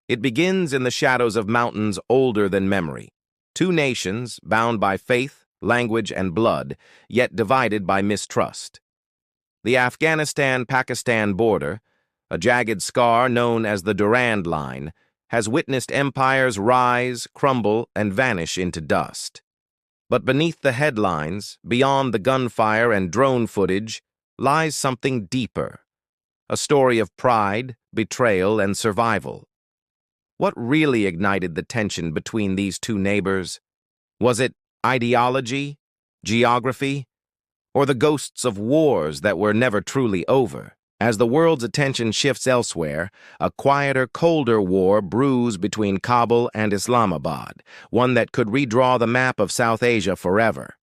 It begins in the shadows of mountains older than memory. Two nations, bound by faith, language, and blood, yet divided by mistrust. The Afghanistan-Pakistan border, a jagged scar known as the Durand Line, has witnessed empires rise, crumble, and vanish into dust. But beneath the headlines, beyond the gunfire and drone footage, lies something deeper. A story of pride, betrayal, and survival. What really ignited the tension between these two neighbors? Was it ideology, geography, or the ghosts of wars that were never truly over? As the world's attention shifts elsewhere, a quieter, colder war brews between Kabul and Islamabad, one that could redraw the map of South Asia forever.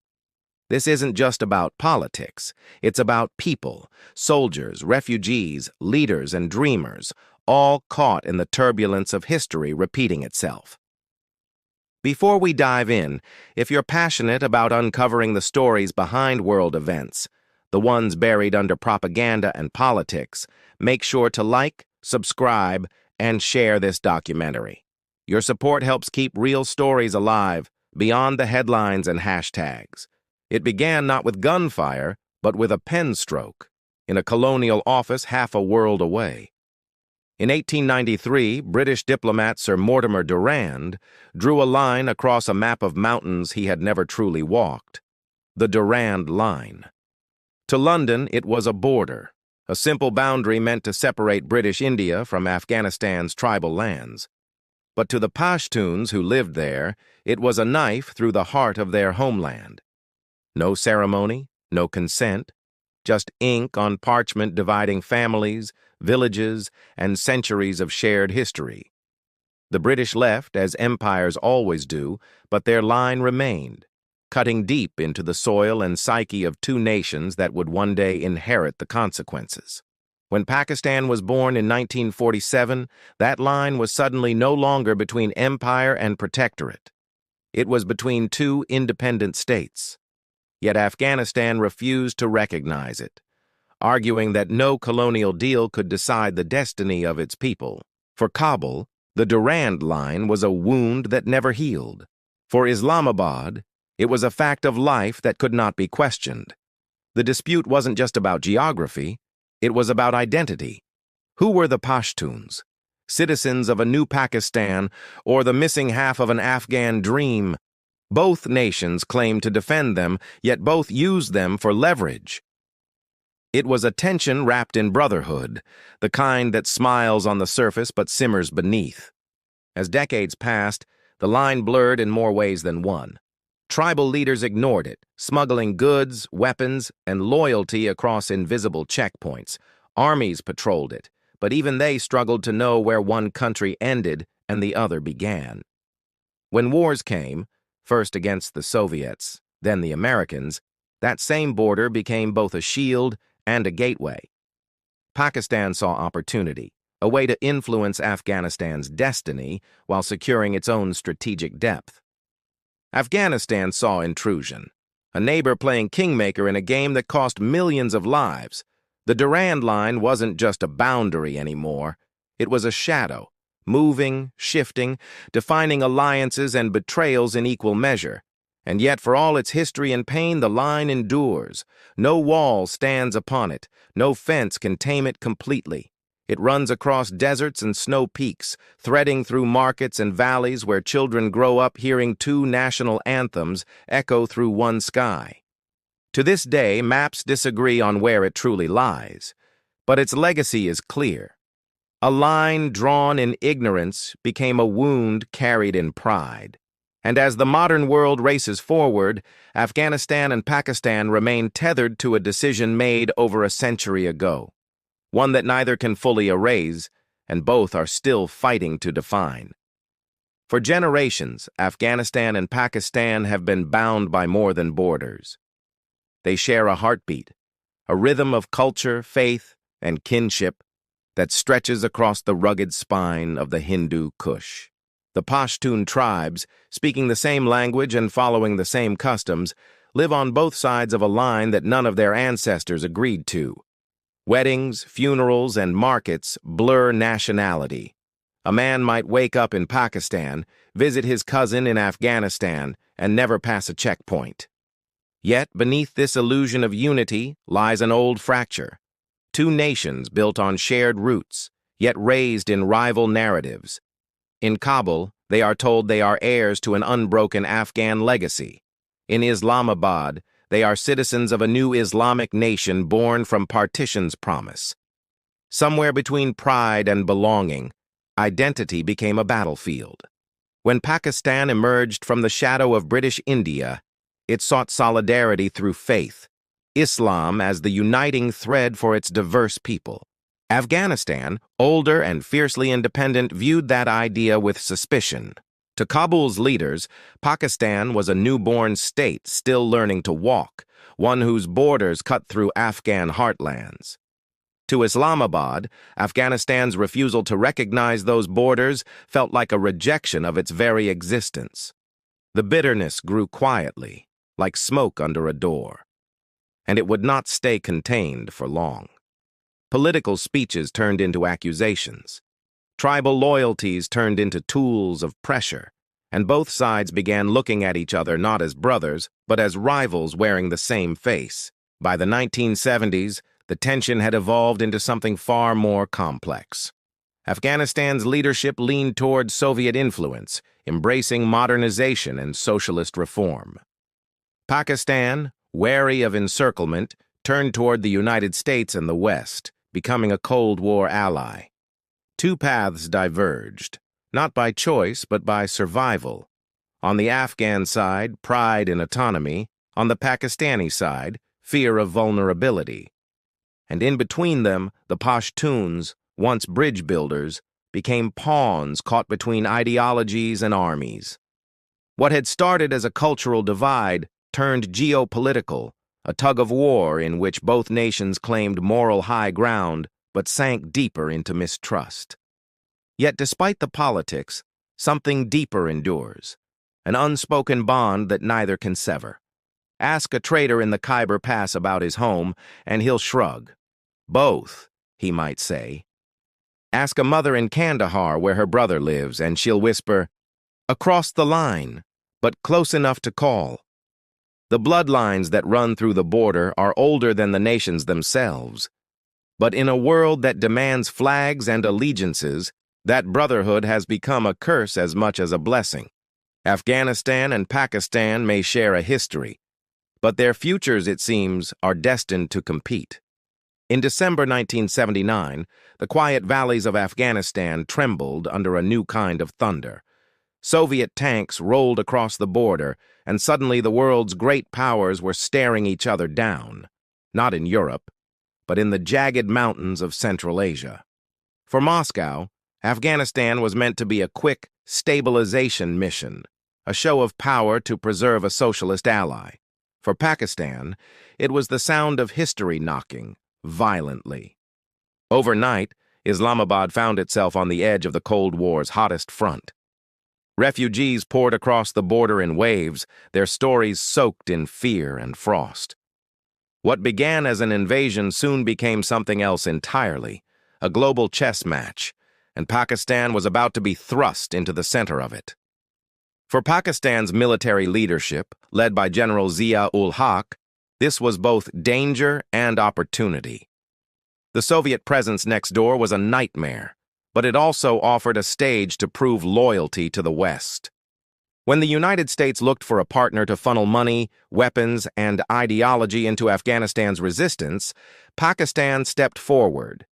This isn't just about politics. It's about people, soldiers, refugees, leaders, and dreamers, all caught in the turbulence of history repeating itself. Before we dive in, if you're passionate about uncovering the stories behind world events, the ones buried under propaganda and politics, make sure to like, subscribe, and share this documentary. Your support helps keep real stories alive, beyond the headlines and hashtags. It began not with gunfire, but with a pen stroke, in a colonial office half a world away. In 1893, British diplomat Sir Mortimer Durand drew a line across a map of mountains he had never truly walked, the Durand Line. To London, it was a border, a simple boundary meant to separate British India from Afghanistan's tribal lands. But to the Pashtuns who lived there, it was a knife through the heart of their homeland. No ceremony, no consent, just ink on parchment dividing families, villages, and centuries of shared history. The British left, as empires always do, but their line remained, cutting deep into the soil and psyche of two nations that would one day inherit the consequences. When Pakistan was born in 1947, that line was suddenly no longer between empire and protectorate. It was between two independent states. Yet Afghanistan refused to recognize it, arguing that no colonial deal could decide the destiny of its people. For Kabul, the Durand Line was a wound that never healed. For Islamabad, it was a fact of life that could not be questioned. The dispute wasn't just about geography, it was about identity. Who were the Pashtuns? Citizens of a new Pakistan, or the missing half of an Afghan dream? Both nations claimed to defend them, yet both used them for leverage. It was a tension wrapped in brotherhood, the kind that smiles on the surface but simmers beneath. As decades passed, the line blurred in more ways than one. Tribal leaders ignored it, smuggling goods, weapons, and loyalty across invisible checkpoints. Armies patrolled it, but even they struggled to know where one country ended and the other began. When wars came, first against the Soviets, then the Americans, that same border became both a shield and a gateway. Pakistan saw opportunity, a way to influence Afghanistan's destiny while securing its own strategic depth. Afghanistan saw intrusion, a neighbor playing kingmaker in a game that cost millions of lives. The Durand Line wasn't just a boundary anymore, it was a shadow, moving, shifting, defining alliances and betrayals in equal measure. And yet, for all its history and pain, the line endures. No wall stands upon it. No fence can tame it completely. It runs across deserts and snow peaks, threading through markets and valleys where children grow up hearing two national anthems echo through one sky. To this day, maps disagree on where it truly lies, but its legacy is clear. A line drawn in ignorance became a wound carried in pride. And as the modern world races forward, Afghanistan and Pakistan remain tethered to a decision made over a century ago, one that neither can fully erase, and both are still fighting to define. For generations, Afghanistan and Pakistan have been bound by more than borders. They share a heartbeat, a rhythm of culture, faith, and kinship that stretches across the rugged spine of the Hindu Kush. The Pashtun tribes, speaking the same language and following the same customs, live on both sides of a line that none of their ancestors agreed to. Weddings, funerals, and markets blur nationality. A man might wake up in Pakistan, visit his cousin in Afghanistan, and never pass a checkpoint. Yet, beneath this illusion of unity lies an old fracture. Two nations built on shared roots, yet raised in rival narratives. In Kabul, they are told they are heirs to an unbroken Afghan legacy. In Islamabad, they are citizens of a new Islamic nation born from partition's promise. Somewhere between pride and belonging, identity became a battlefield. When Pakistan emerged from the shadow of British India, it sought solidarity through faith, Islam as the uniting thread for its diverse people. Afghanistan, older and fiercely independent, viewed that idea with suspicion. To Kabul's leaders, Pakistan was a newborn state still learning to walk, one whose borders cut through Afghan heartlands. To Islamabad, Afghanistan's refusal to recognize those borders felt like a rejection of its very existence. The bitterness grew quietly, like smoke under a door. And it would not stay contained for long. Political speeches turned into accusations. Tribal loyalties turned into tools of pressure, and both sides began looking at each other not as brothers, but as rivals wearing the same face. By the 1970s, the tension had evolved into something far more complex. Afghanistan's leadership leaned toward Soviet influence, embracing modernization and socialist reform. Pakistan, wary of encirclement, turned toward the United States and the West, becoming a Cold War ally. Two paths diverged, not by choice but by survival. On the Afghan side, pride in autonomy. On the Pakistani side, fear of vulnerability. And in between them, the Pashtuns, once bridge builders, became pawns caught between ideologies and armies. What had started as a cultural divide turned geopolitical, a tug-of-war in which both nations claimed moral high ground but sank deeper into mistrust. Yet despite the politics, something deeper endures, an unspoken bond that neither can sever. Ask a trader in the Khyber Pass about his home, and he'll shrug. Both, he might say. Ask a mother in Kandahar where her brother lives, and she'll whisper, "Across the line, but close enough to call." The bloodlines that run through the border are older than the nations themselves. But in a world that demands flags and allegiances, that brotherhood has become a curse as much as a blessing. Afghanistan and Pakistan may share a history, but their futures, it seems, are destined to compete. In December 1979, the quiet valleys of Afghanistan trembled under a new kind of thunder. Soviet tanks rolled across the border, and suddenly the world's great powers were staring each other down, not in Europe, but in the jagged mountains of Central Asia. For Moscow, Afghanistan was meant to be a quick stabilization mission, a show of power to preserve a socialist ally. For Pakistan, it was the sound of history knocking, violently. Overnight, Islamabad found itself on the edge of the Cold War's hottest front. Refugees poured across the border in waves, their stories soaked in fear and frost. What began as an invasion soon became something else entirely, a global chess match, and Pakistan was about to be thrust into the center of it. For Pakistan's military leadership, led by General Zia-ul-Haq, this was both danger and opportunity. The Soviet presence next door was a nightmare, but it also offered a stage to prove loyalty to the West. When the United States looked for a partner to funnel money, weapons, and ideology into Afghanistan's resistance, Pakistan stepped forward.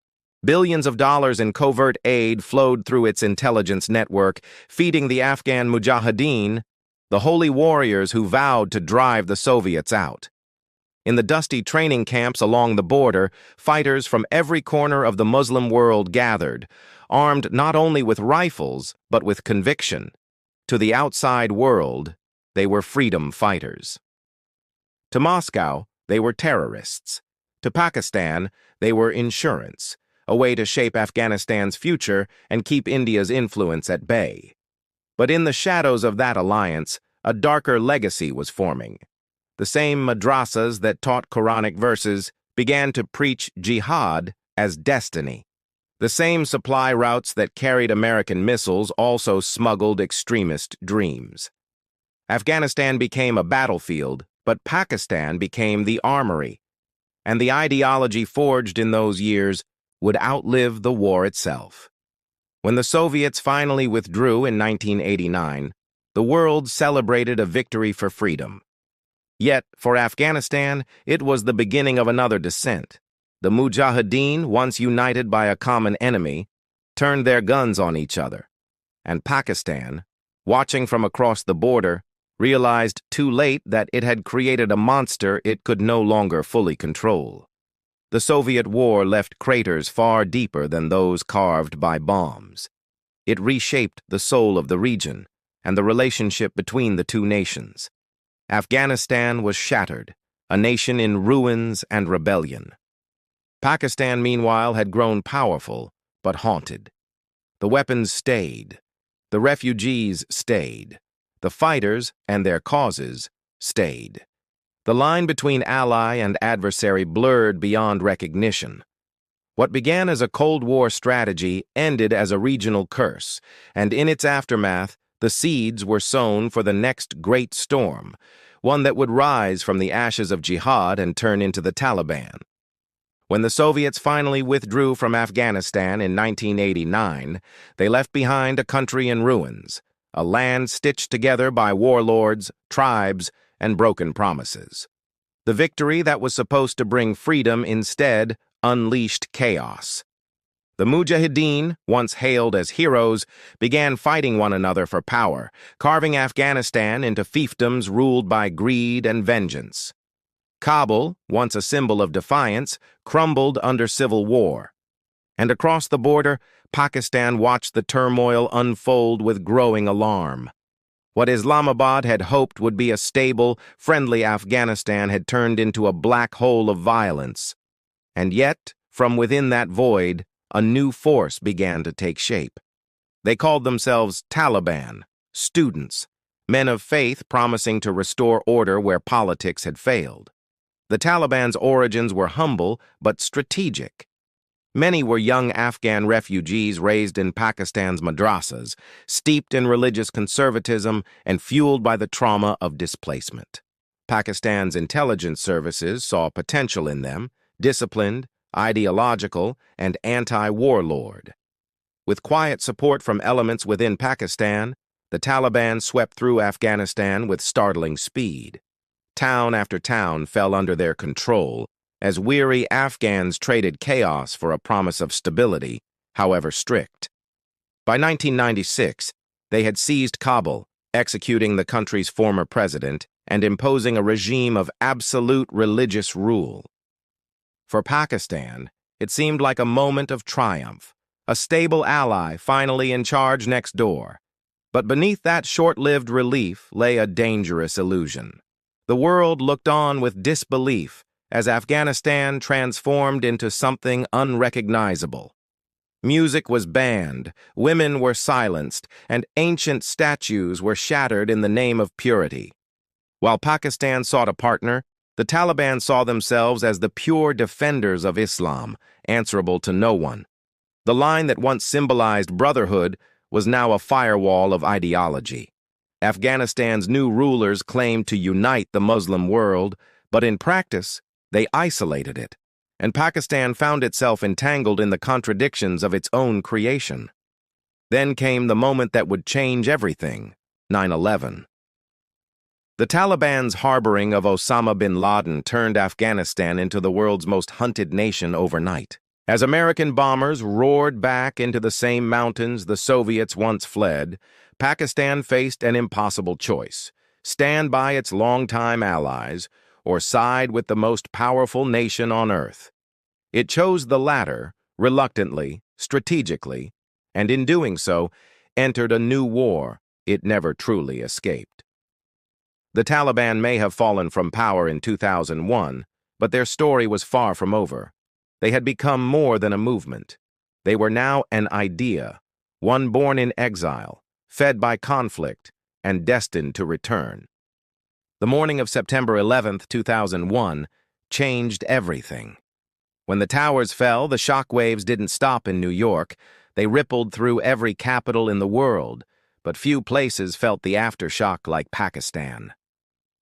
Billions of dollars in covert aid flowed through its intelligence network, feeding the Afghan Mujahideen, the holy warriors who vowed to drive the Soviets out. In the dusty training camps along the border, fighters from every corner of the Muslim world gathered, armed not only with rifles, but with conviction. To the outside world, they were freedom fighters. To Moscow, they were terrorists. To Pakistan, they were insurance, a way to shape Afghanistan's future and keep India's influence at bay. But in the shadows of that alliance, a darker legacy was forming. The same madrasas that taught Quranic verses began to preach jihad as destiny. The same supply routes that carried American missiles also smuggled extremist dreams. Afghanistan became a battlefield, but Pakistan became the armory, and the ideology forged in those years would outlive the war itself. When the Soviets finally withdrew in 1989, the world celebrated a victory for freedom. Yet, for Afghanistan, it was the beginning of another descent. The Mujahideen, once united by a common enemy, turned their guns on each other, and Pakistan, watching from across the border, realized too late that it had created a monster it could no longer fully control. The Soviet war left craters far deeper than those carved by bombs. It reshaped the soul of the region and the relationship between the two nations. Afghanistan was shattered, a nation in ruins and rebellion. Pakistan, meanwhile, had grown powerful, but haunted. The weapons stayed. The refugees stayed. The fighters and their causes stayed. The line between ally and adversary blurred beyond recognition. What began as a Cold War strategy ended as a regional curse, and in its aftermath, the seeds were sown for the next great storm, one that would rise from the ashes of jihad and turn into the Taliban. When the Soviets finally withdrew from Afghanistan in 1989, they left behind a country in ruins, a land stitched together by warlords, tribes, and broken promises. The victory that was supposed to bring freedom instead unleashed chaos. The Mujahideen, once hailed as heroes, began fighting one another for power, carving Afghanistan into fiefdoms ruled by greed and vengeance. Kabul, once a symbol of defiance, crumbled under civil war. And across the border, Pakistan watched the turmoil unfold with growing alarm. What Islamabad had hoped would be a stable, friendly Afghanistan had turned into a black hole of violence. And yet, from within that void, a new force began to take shape. They called themselves Taliban, students, men of faith promising to restore order where politics had failed. The Taliban's origins were humble but strategic. Many were young Afghan refugees raised in Pakistan's madrasas, steeped in religious conservatism and fueled by the trauma of displacement. Pakistan's intelligence services saw potential in them, disciplined, ideological, and anti-warlord. With quiet support from elements within Pakistan, the Taliban swept through Afghanistan with startling speed. Town after town fell under their control, as weary Afghans traded chaos for a promise of stability, however strict. By 1996, they had seized Kabul, executing the country's former president and imposing a regime of absolute religious rule. For Pakistan, it seemed like a moment of triumph, a stable ally finally in charge next door. But beneath that short-lived relief lay a dangerous illusion. The world looked on with disbelief as Afghanistan transformed into something unrecognizable. Music was banned, women were silenced, and ancient statues were shattered in the name of purity. While Pakistan sought a partner, the Taliban saw themselves as the pure defenders of Islam, answerable to no one. The line that once symbolized brotherhood was now a firewall of ideology. Afghanistan's new rulers claimed to unite the Muslim world, but in practice, they isolated it, and Pakistan found itself entangled in the contradictions of its own creation. Then came the moment that would change everything, 9/11. The Taliban's harboring of Osama bin Laden turned Afghanistan into the world's most hunted nation overnight. As American bombers roared back into the same mountains the Soviets once fled, Pakistan faced an impossible choice: stand by its longtime allies or side with the most powerful nation on earth. It chose the latter, reluctantly, strategically, and in doing so, entered a new war it never truly escaped. The Taliban may have fallen from power in 2001, but their story was far from over. They had become more than a movement. They were now an idea, one born in exile, fed by conflict, and destined to return. The morning of September 11, 2001, changed everything. When the towers fell, the shockwaves didn't stop in New York. They rippled through every capital in the world, but few places felt the aftershock like Pakistan.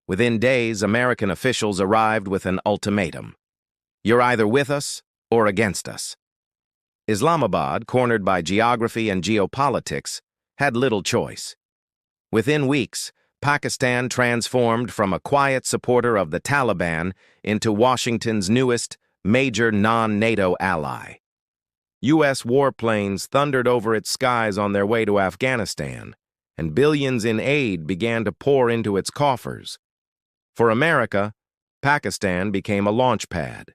Within days, American officials arrived with an ultimatum. You're either with us or against us. Islamabad, cornered by geography and geopolitics, had little choice. Within weeks, Pakistan transformed from a quiet supporter of the Taliban into Washington's newest, major non-NATO ally. U.S. warplanes thundered over its skies on their way to Afghanistan, and billions in aid began to pour into its coffers. For America, Pakistan became a launch pad.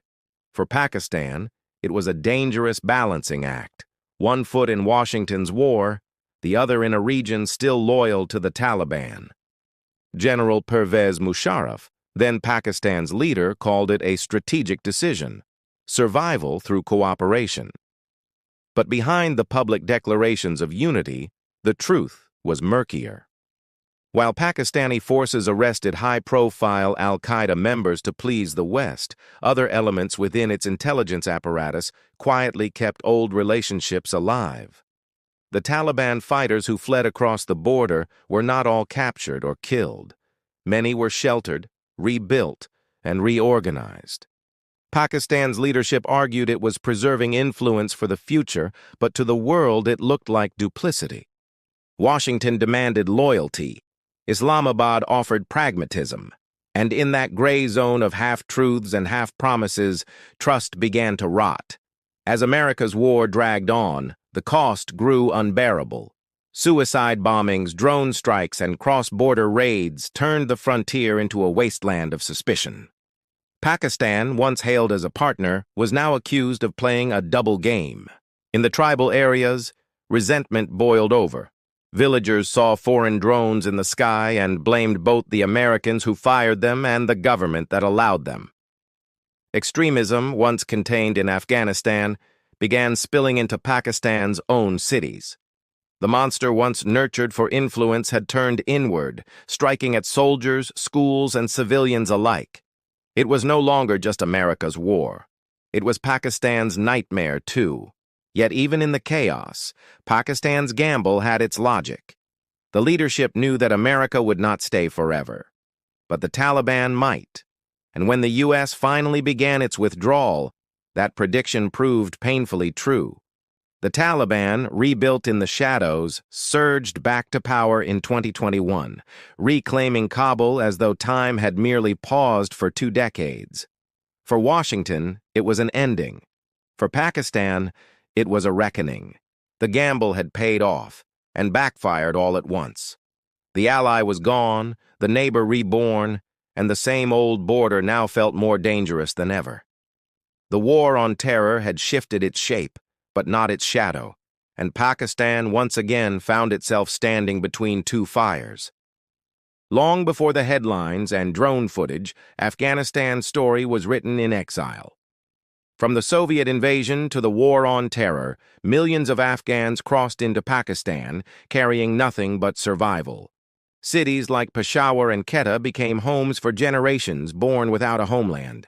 For Pakistan, it was a dangerous balancing act, one foot in Washington's war, the other in a region still loyal to the Taliban. General Pervez Musharraf, then Pakistan's leader, called it a strategic decision, survival through cooperation. But behind the public declarations of unity, the truth was murkier. While Pakistani forces arrested high-profile al-Qaeda members to please the West, other elements within its intelligence apparatus quietly kept old relationships alive. The Taliban fighters who fled across the border were not all captured or killed. Many were sheltered, rebuilt, and reorganized. Pakistan's leadership argued it was preserving influence for the future, but to the world it looked like duplicity. Washington demanded loyalty. Islamabad offered pragmatism. And in that gray zone of half-truths and half-promises, trust began to rot. As America's war dragged on, the cost grew unbearable. Suicide bombings, drone strikes, and cross-border raids turned the frontier into a wasteland of suspicion. Pakistan, once hailed as a partner, was now accused of playing a double game. In the tribal areas, resentment boiled over. Villagers saw foreign drones in the sky and blamed both the Americans who fired them and the government that allowed them. Extremism, once contained in Afghanistan, began spilling into Pakistan's own cities. The monster once nurtured for influence had turned inward, striking at soldiers, schools, and civilians alike. It was no longer just America's war. It was Pakistan's nightmare, too. Yet even in the chaos, Pakistan's gamble had its logic. The leadership knew that America would not stay forever. But the Taliban might. And when the U.S. finally began its withdrawal, that prediction proved painfully true. The Taliban, rebuilt in the shadows, surged back to power in 2021, reclaiming Kabul as though time had merely paused for 2 decades. For Washington, it was an ending. For Pakistan, it was a reckoning. The gamble had paid off and backfired all at once. The ally was gone, the neighbor reborn, and the same old border now felt more dangerous than ever. The war on terror had shifted its shape, but not its shadow, and Pakistan once again found itself standing between 2 fires. Long before the headlines and drone footage, Afghanistan's story was written in exile. From the Soviet invasion to the war on terror, millions of Afghans crossed into Pakistan, carrying nothing but survival. Cities like Peshawar and Quetta became homes for generations born without a homeland.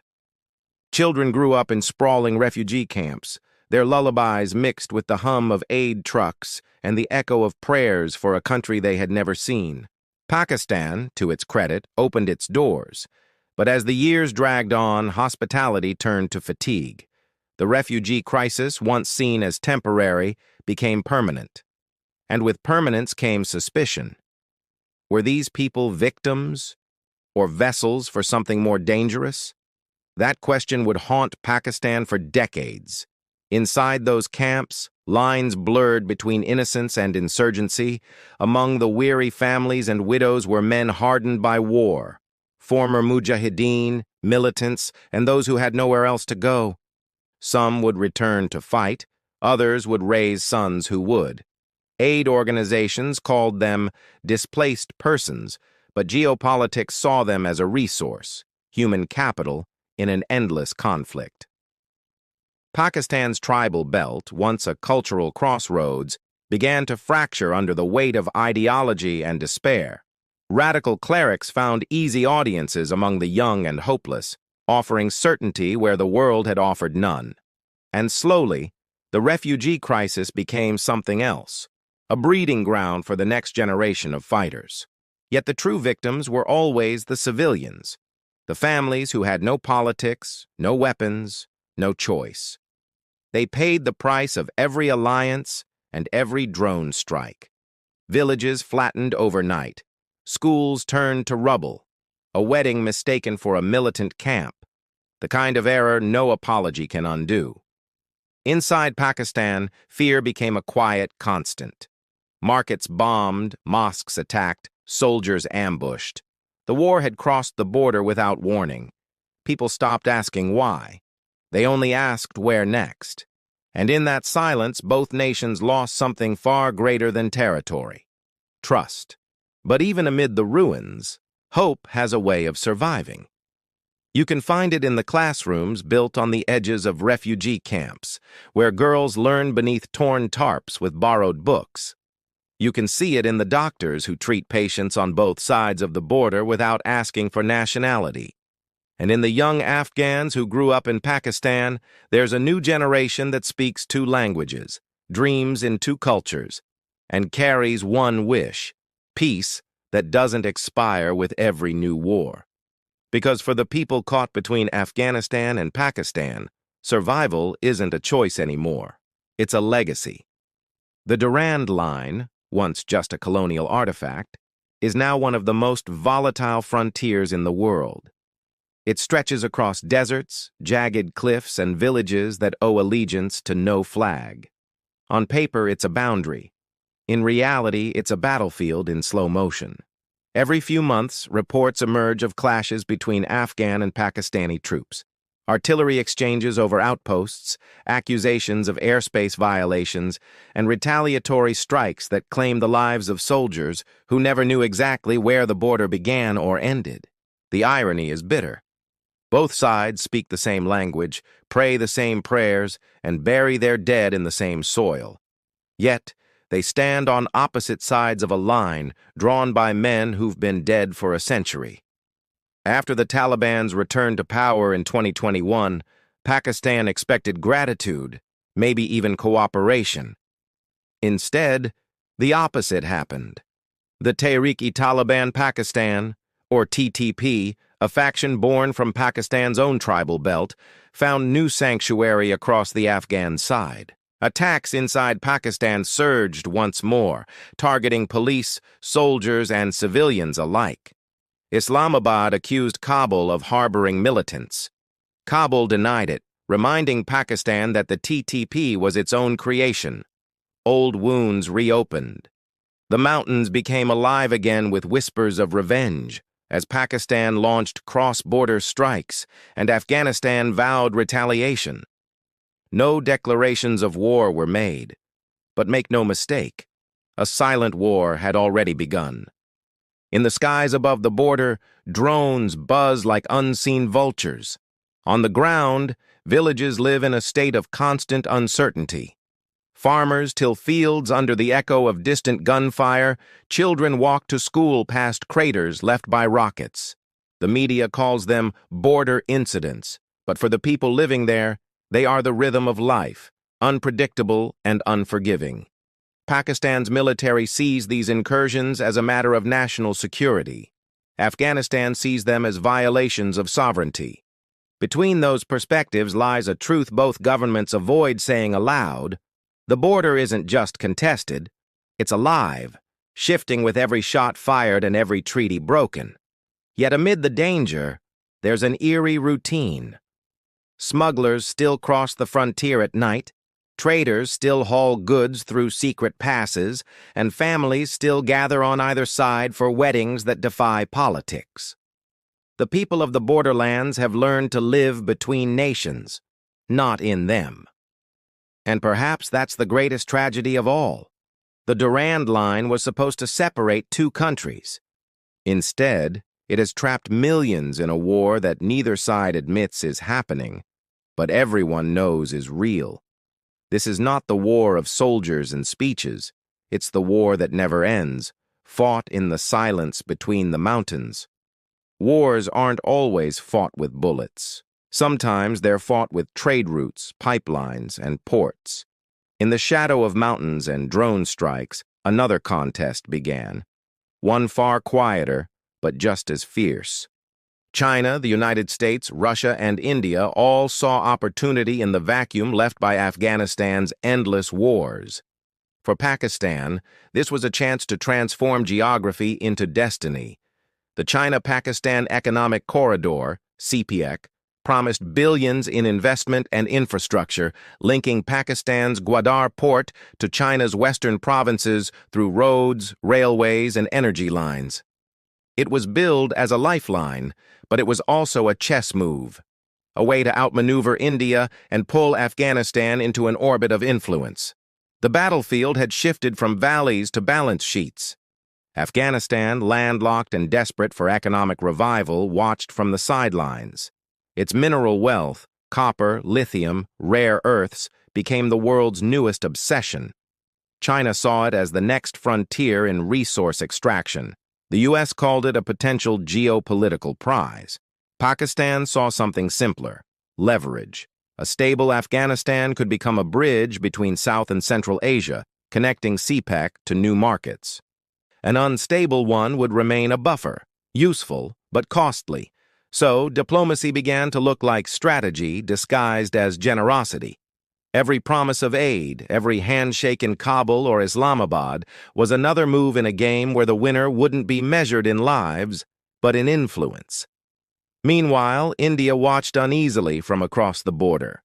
Children grew up in sprawling refugee camps, their lullabies mixed with the hum of aid trucks and the echo of prayers for a country they had never seen. Pakistan, to its credit, opened its doors. But as the years dragged on, hospitality turned to fatigue. The refugee crisis, once seen as temporary, became permanent. And with permanence came suspicion. Were these people victims or vessels for something more dangerous? That question would haunt Pakistan for decades. Inside those camps, lines blurred between innocence and insurgency. Among the weary families and widows were men hardened by war, former mujahideen, militants, and those who had nowhere else to go. Some would return to fight, others would raise sons who would. Aid organizations called them displaced persons, but geopolitics saw them as a resource, human capital, in an endless conflict. Pakistan's tribal belt, once a cultural crossroads, began to fracture under the weight of ideology and despair. Radical clerics found easy audiences among the young and hopeless, offering certainty where the world had offered none. And slowly, the refugee crisis became something else, a breeding ground for the next generation of fighters. Yet the true victims were always the civilians, the families who had no politics, no weapons, no choice. They paid the price of every alliance and every drone strike. Villages flattened overnight, schools turned to rubble, a wedding mistaken for a militant camp, the kind of error no apology can undo. Inside Pakistan, fear became a quiet constant. Markets bombed, mosques attacked, soldiers ambushed. The war had crossed the border without warning. People stopped asking why. They only asked where next. And in that silence, both nations lost something far greater than territory: trust. But even amid the ruins, hope has a way of surviving. You can find it in the classrooms built on the edges of refugee camps, where girls learn beneath torn tarps with borrowed books. You can see it in the doctors who treat patients on both sides of the border without asking for nationality. And in the young Afghans who grew up in Pakistan, there's a new generation that speaks two languages, dreams in two cultures, and carries one wish: peace that doesn't expire with every new war. Because for the people caught between Afghanistan and Pakistan, survival isn't a choice anymore. It's a legacy. The Durand Line, once just a colonial artifact, is now one of the most volatile frontiers in the world. It stretches across deserts, jagged cliffs, and villages that owe allegiance to no flag. On paper, it's a boundary. In reality, it's a battlefield in slow motion. Every few months, reports emerge of clashes between Afghan and Pakistani troops. Artillery exchanges over outposts, accusations of airspace violations, and retaliatory strikes that claim the lives of soldiers who never knew exactly where the border began or ended. The irony is bitter. Both sides speak the same language, pray the same prayers, and bury their dead in the same soil. Yet, they stand on opposite sides of a line drawn by men who've been dead for a century. After the Taliban's return to power in 2021, Pakistan expected gratitude, maybe even cooperation. Instead, the opposite happened. The Tehreek-e-Taliban Pakistan, or TTP, a faction born from Pakistan's own tribal belt, found new sanctuary across the Afghan side. Attacks inside Pakistan surged once more, targeting police, soldiers, and civilians alike. Islamabad accused Kabul of harboring militants. Kabul denied it, reminding Pakistan that the TTP was its own creation. Old wounds reopened. The mountains became alive again with whispers of revenge, as Pakistan launched cross-border strikes and Afghanistan vowed retaliation. No declarations of war were made, but make no mistake, a silent war had already begun. In the skies above the border, drones buzz like unseen vultures. On the ground, villages live in a state of constant uncertainty. Farmers till fields under the echo of distant gunfire, children walk to school past craters left by rockets. The media calls them border incidents, but for the people living there, they are the rhythm of life, unpredictable and unforgiving. Pakistan's military sees these incursions as a matter of national security. Afghanistan sees them as violations of sovereignty. Between those perspectives lies a truth both governments avoid saying aloud: the border isn't just contested, it's alive, shifting with every shot fired and every treaty broken. Yet amid the danger, there's an eerie routine. Smugglers still cross the frontier at night, traders still haul goods through secret passes, and families still gather on either side for weddings that defy politics. The people of the borderlands have learned to live between nations, not in them. And perhaps that's the greatest tragedy of all. The Durand Line was supposed to separate two countries. Instead, it has trapped millions in a war that neither side admits is happening, but everyone knows is real. This is not the war of soldiers and speeches. It's the war that never ends, fought in the silence between the mountains. Wars aren't always fought with bullets. Sometimes they're fought with trade routes, pipelines, and ports. In the shadow of mountains and drone strikes, another contest began. One far quieter, but just as fierce. China, the United States, Russia, and India all saw opportunity in the vacuum left by Afghanistan's endless wars. For Pakistan, this was a chance to transform geography into destiny. The China-Pakistan Economic Corridor, CPEC, promised billions in investment and infrastructure, linking Pakistan's Gwadar port to China's western provinces through roads, railways, and energy lines. It was billed as a lifeline, but it was also a chess move, a way to outmaneuver India and pull Afghanistan into an orbit of influence. The battlefield had shifted from valleys to balance sheets. Afghanistan, landlocked and desperate for economic revival, watched from the sidelines. Its mineral wealth, copper, lithium, rare earths, became the world's newest obsession. China saw it as the next frontier in resource extraction. The U.S. called it a potential geopolitical prize. Pakistan saw something simpler: leverage. A stable Afghanistan could become a bridge between South and Central Asia, connecting CPEC to new markets. An unstable one would remain a buffer, useful but costly. So diplomacy began to look like strategy disguised as generosity. Every promise of aid, every handshake in Kabul or Islamabad was another move in a game where the winner wouldn't be measured in lives, but in influence. Meanwhile, India watched uneasily from across the border.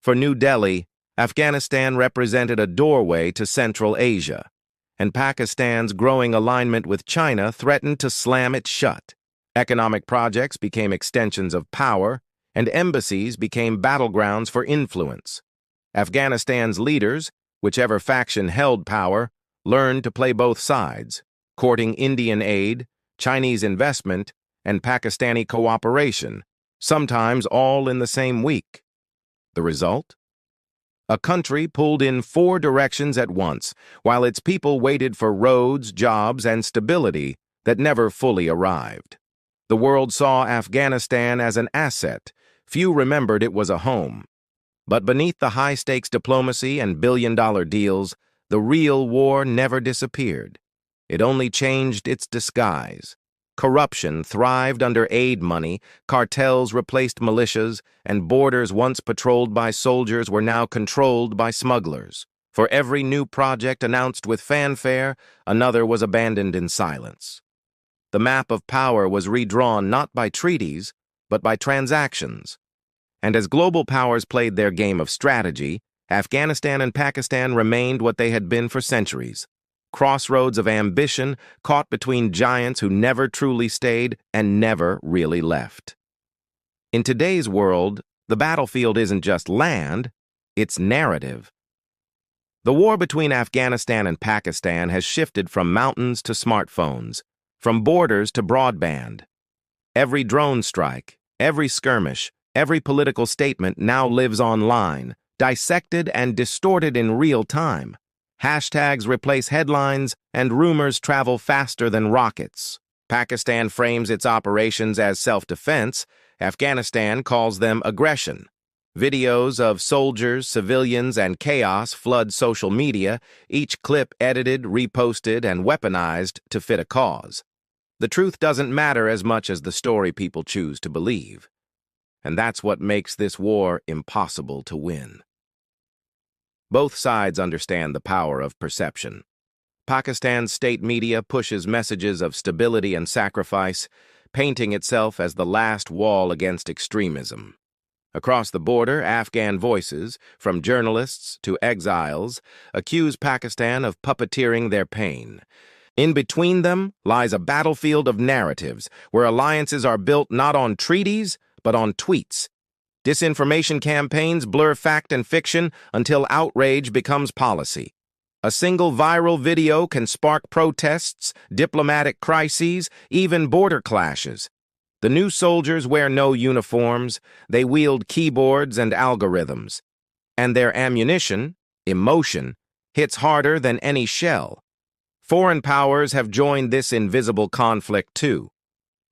For New Delhi, Afghanistan represented a doorway to Central Asia, and Pakistan's growing alignment with China threatened to slam it shut. Economic projects became extensions of power, and embassies became battlegrounds for influence. Afghanistan's leaders, whichever faction held power, learned to play both sides, courting Indian aid, Chinese investment, and Pakistani cooperation, sometimes all in the same week. The result? A country pulled in 4 directions at once, while its people waited for roads, jobs, and stability that never fully arrived. The world saw Afghanistan as an asset. Few remembered it was a home. But beneath the high-stakes diplomacy and billion-dollar deals, the real war never disappeared. It only changed its disguise. Corruption thrived under aid money, cartels replaced militias, and borders once patrolled by soldiers were now controlled by smugglers. For every new project announced with fanfare, another was abandoned in silence. The map of power was redrawn not by treaties, but by transactions. And as global powers played their game of strategy, Afghanistan and Pakistan remained what they had been for centuries: crossroads of ambition caught between giants who never truly stayed and never really left. In today's world, the battlefield isn't just land, it's narrative. The war between Afghanistan and Pakistan has shifted from mountains to smartphones, from borders to broadband. Every drone strike, every skirmish, every political statement now lives online, dissected and distorted in real time. Hashtags replace headlines, and rumors travel faster than rockets. Pakistan frames its operations as self-defense. Afghanistan calls them aggression. Videos of soldiers, civilians, and chaos flood social media, each clip edited, reposted, and weaponized to fit a cause. The truth doesn't matter as much as the story people choose to believe. And that's what makes this war impossible to win. Both sides understand the power of perception. Pakistan's state media pushes messages of stability and sacrifice, painting itself as the last wall against extremism. Across the border, Afghan voices, from journalists to exiles, accuse Pakistan of puppeteering their pain. In between them lies a battlefield of narratives, where alliances are built not on treaties, but on tweets. Disinformation campaigns blur fact and fiction until outrage becomes policy. A single viral video can spark protests, diplomatic crises, even border clashes. The new soldiers wear no uniforms, they wield keyboards and algorithms. And their ammunition, emotion, hits harder than any shell. Foreign powers have joined this invisible conflict too.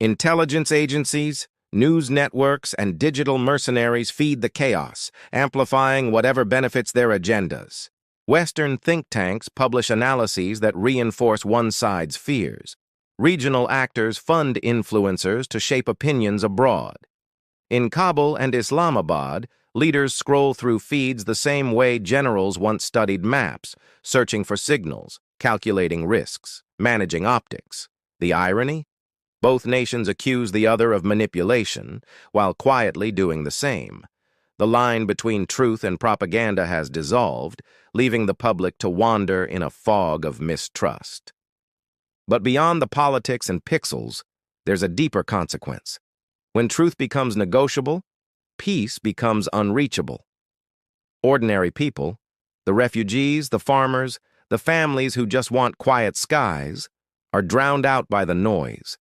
Intelligence agencies, news networks, and digital mercenaries feed the chaos, amplifying whatever benefits their agendas. Western think tanks publish analyses that reinforce one side's fears. Regional actors fund influencers to shape opinions abroad. In Kabul and Islamabad, leaders scroll through feeds the same way generals once studied maps, searching for signals, calculating risks, managing optics. The irony? Both nations accuse the other of manipulation, while quietly doing the same. The line between truth and propaganda has dissolved, leaving the public to wander in a fog of mistrust. But beyond the politics and pixels, there's a deeper consequence. When truth becomes negotiable, peace becomes unreachable. Ordinary people, the refugees, the farmers, the families who just want quiet skies, are drowned out by the noise.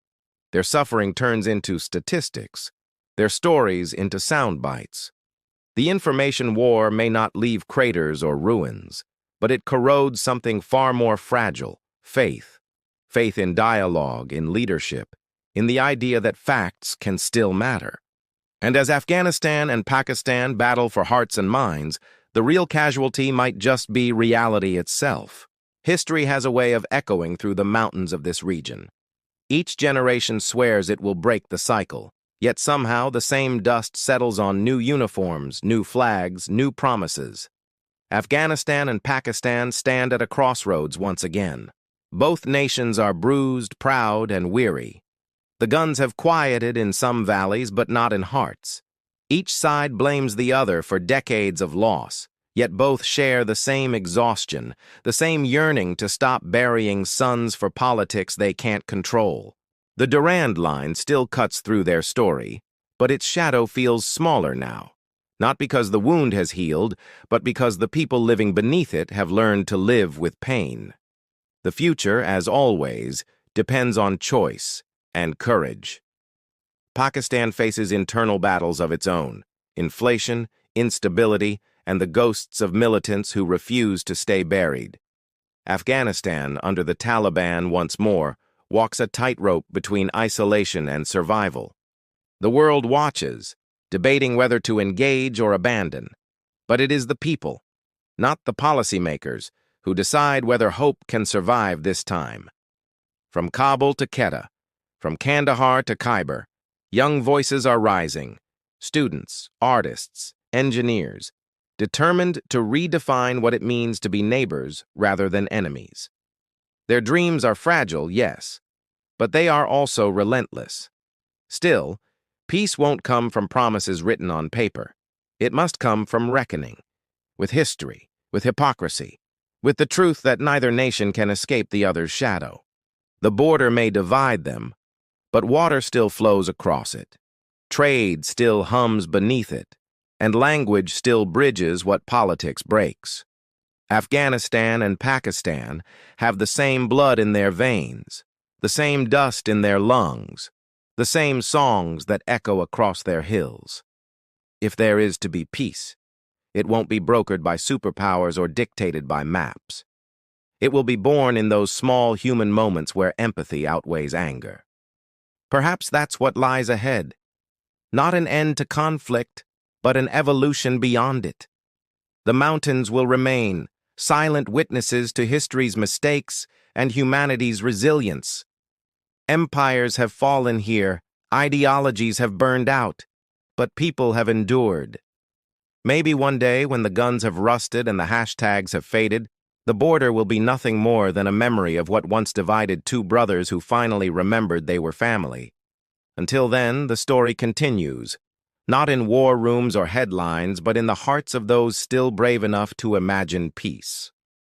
Their suffering turns into statistics, their stories into sound bites. The information war may not leave craters or ruins, but it corrodes something far more fragile: faith. Faith in dialogue, in leadership, in the idea that facts can still matter. And as Afghanistan and Pakistan battle for hearts and minds, the real casualty might just be reality itself. History has a way of echoing through the mountains of this region. Each generation swears it will break the cycle, yet somehow the same dust settles on new uniforms, new flags, new promises. Afghanistan and Pakistan stand at a crossroads once again. Both nations are bruised, proud, and weary. The guns have quieted in some valleys, but not in hearts. Each side blames the other for decades of loss, yet both share the same exhaustion, the same yearning to stop burying sons for politics they can't control. The Durand Line still cuts through their story, but its shadow feels smaller now. Not because the wound has healed, but because the people living beneath it have learned to live with pain. The future, as always, depends on choice and courage. Pakistan faces internal battles of its own: inflation, instability, and the ghosts of militants who refuse to stay buried. Afghanistan, under the Taliban once more, walks a tightrope between isolation and survival. The world watches, debating whether to engage or abandon. But it is the people, not the policymakers, who decide whether hope can survive this time. From Kabul to Quetta, from Kandahar to Khyber, young voices are rising: students, artists, engineers, determined to redefine what it means to be neighbors rather than enemies. Their dreams are fragile, yes, but they are also relentless. Still, peace won't come from promises written on paper. It must come from reckoning, with history, with hypocrisy, with the truth that neither nation can escape the other's shadow. The border may divide them, but water still flows across it. Trade still hums beneath it, and language still bridges what politics breaks. Afghanistan and Pakistan have the same blood in their veins, the same dust in their lungs, the same songs that echo across their hills. If there is to be peace, it won't be brokered by superpowers or dictated by maps. It will be born in those small human moments where empathy outweighs anger. Perhaps that's what lies ahead. Not an end to conflict, but an evolution beyond it. The mountains will remain, silent witnesses to history's mistakes and humanity's resilience. Empires have fallen here, ideologies have burned out, but people have endured. Maybe one day, when the guns have rusted and the hashtags have faded, the border will be nothing more than a memory of what once divided two brothers who finally remembered they were family. Until then, the story continues, not in war rooms or headlines, but in the hearts of those still brave enough to imagine peace.